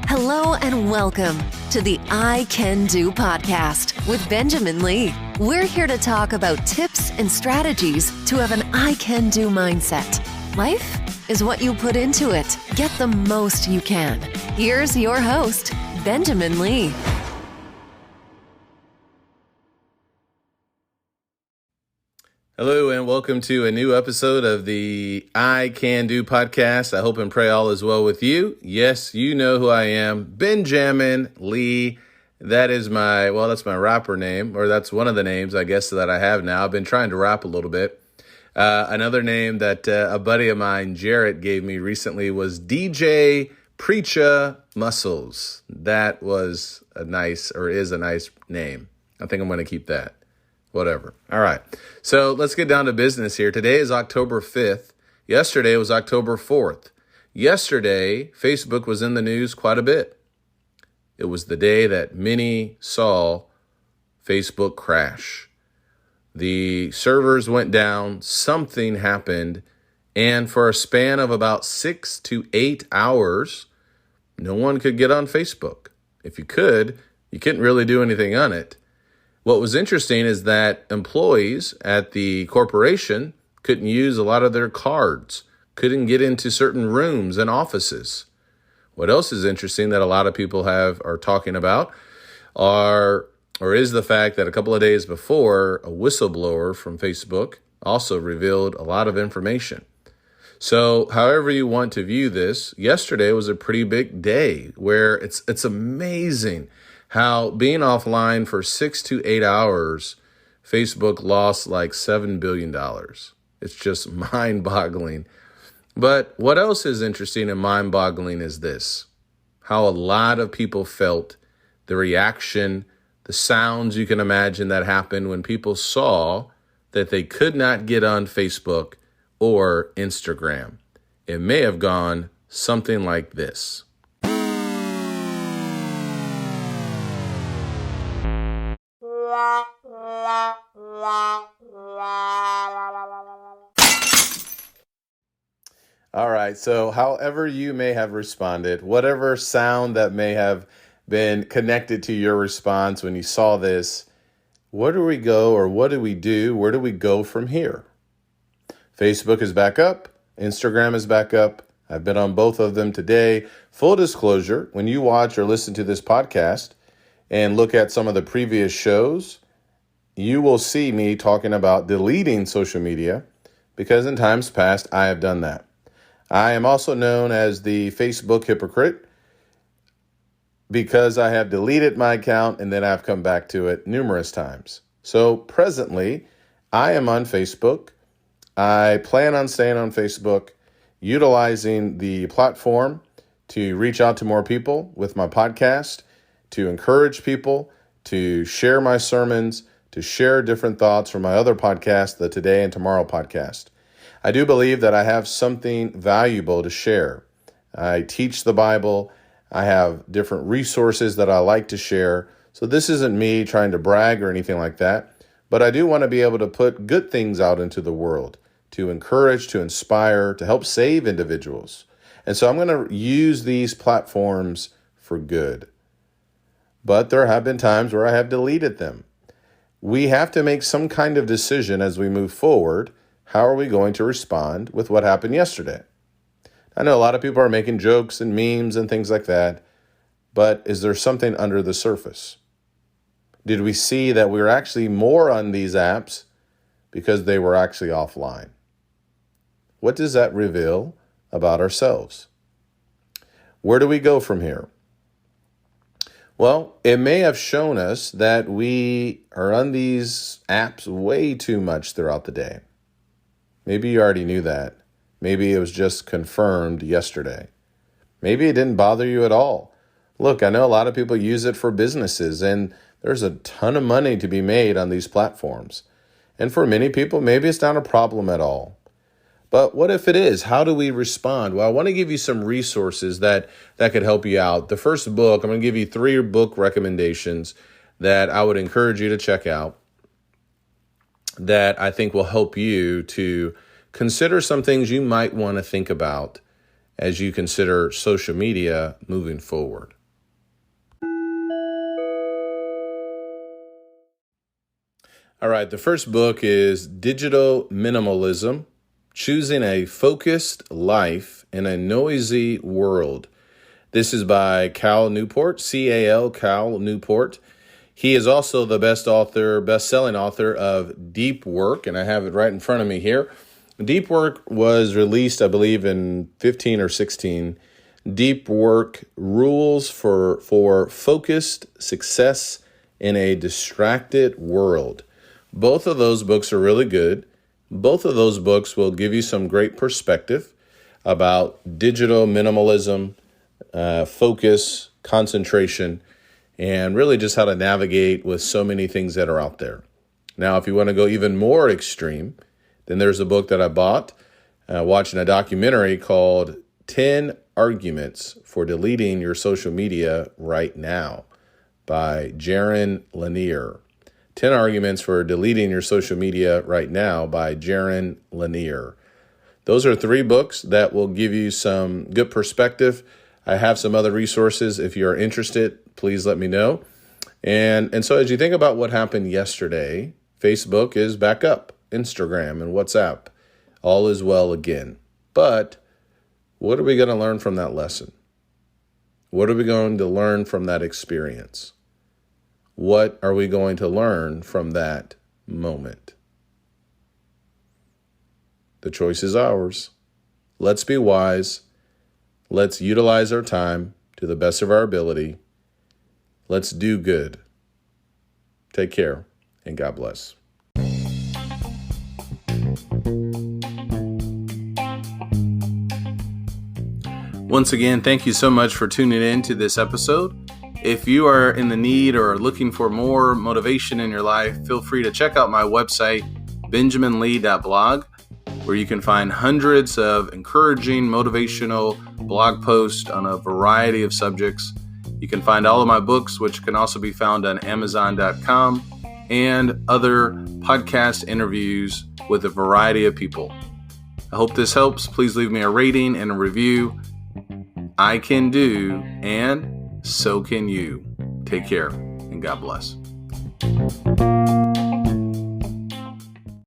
Hello and welcome to the I Can Do podcast with Benjamin Lee. We're here to talk about tips and strategies to have an I Can Do mindset. Life is what you put into it. Get the most you can. Here's your host, Benjamin Lee. Hello and welcome to a new episode of the I Can Do podcast. I hope and pray all is well with you. Yes, you know who I am, Benjamin Lee. That's my rapper name, or that's one of the names, I guess, that I have now. I've been trying to rap a little bit. Another name that a buddy of mine, Jarrett, gave me recently was DJ Preacher Muscles. That was is a nice name. I think I'm going to keep that. Whatever. All right. So let's get down to business here. Today is October 5th. Yesterday was October 4th. Yesterday, Facebook was in the news quite a bit. It was the day that many saw Facebook crash. The servers went down, something happened, and for a span of about 6 to 8 hours, no one could get on Facebook. If you could, you couldn't really do anything on it. What was interesting is that employees at the corporation couldn't use a lot of their cards, couldn't get into certain rooms and offices. What else is interesting that a lot of people are talking about is the fact that a couple of days before, a whistleblower from Facebook also revealed a lot of information. So however you want to view this, yesterday was a pretty big day where it's amazing how being offline for 6 to 8 hours, Facebook lost like $7 billion. It's just mind-boggling. But what else is interesting and mind-boggling is this: how a lot of people felt, the reaction, the sounds you can imagine that happened when people saw that they could not get on Facebook or Instagram. It may have gone something like this. All right, so however you may have responded, whatever sound that may have been connected to your response when you saw this, where do we go or what do we do? Where do we go from here? Facebook is back up. Instagram is back up. I've been on both of them today. Full disclosure, when you watch or listen to this podcast and look at some of the previous shows, you will see me talking about deleting social media because in times past, I have done that. I am also known as the Facebook hypocrite because I have deleted my account and then I've come back to it numerous times. So presently, I am on Facebook. I plan on staying on Facebook, utilizing the platform to reach out to more people with my podcast, to encourage people, to share my sermons, to share different thoughts from my other podcast, the Today and Tomorrow podcast. I do believe that I have something valuable to share. I teach the Bible. I have different resources that I like to share. So this isn't me trying to brag or anything like that, but I do want to be able to put good things out into the world, to encourage, to inspire, to help save individuals. And so I'm going to use these platforms for good. But there have been times where I have deleted them. We have to make some kind of decision as we move forward. How are we going to respond with what happened yesterday? I know a lot of people are making jokes and memes and things like that, but is there something under the surface? Did we see that we were actually more on these apps because they were actually offline? What does that reveal about ourselves? Where do we go from here? Well, it may have shown us that we are on these apps way too much throughout the day. Maybe you already knew that. Maybe it was just confirmed yesterday. Maybe it didn't bother you at all. Look, I know a lot of people use it for businesses, and there's a ton of money to be made on these platforms. And for many people, maybe it's not a problem at all. But what if it is? How do we respond? Well, I want to give you some resources that could help you out. The first book, I'm going to give you 3 book recommendations that I would encourage you to check out that I think will help you to consider some things you might want to think about as you consider social media moving forward. All right, the first book is Digital Minimalism, Choosing a Focused Life in a Noisy World. This is by Cal Newport, C-A-L, Cal Newport. He is also the best-selling author of Deep Work, and I have it right in front of me here. Deep Work was released, I believe, in 15 or 16. Deep Work, Rules for Focused Success in a Distracted World. Both of those books are really good. Both of those books will give you some great perspective about digital minimalism, focus, concentration, and really just how to navigate with so many things that are out there. Now, if you want to go even more extreme, then there's a book that I bought watching a documentary called 10 Arguments for Deleting Your Social Media Right Now by Jaron Lanier. 10 Arguments for Deleting Your Social Media Right Now by Jaron Lanier. Those are 3 books that will give you some good perspective. I have some other resources. If you are interested, please let me know. And so as you think about what happened yesterday, Facebook is back up, Instagram and WhatsApp. All is well again. But what are we going to learn from that lesson? What are we going to learn from that experience? What are we going to learn from that moment? The choice is ours. Let's be wise. Let's utilize our time to the best of our ability. Let's do good. Take care, and God bless. Once again, thank you so much for tuning in to this episode. If you are in the need or are looking for more motivation in your life, feel free to check out my website, benjaminlee.blog, where you can find hundreds of encouraging, motivational blog posts on a variety of subjects. You can find all of my books, which can also be found on Amazon.com, and other podcast interviews with a variety of people. I hope this helps. Please leave me a rating and a review. I can do, and so can you. Take care, and God bless.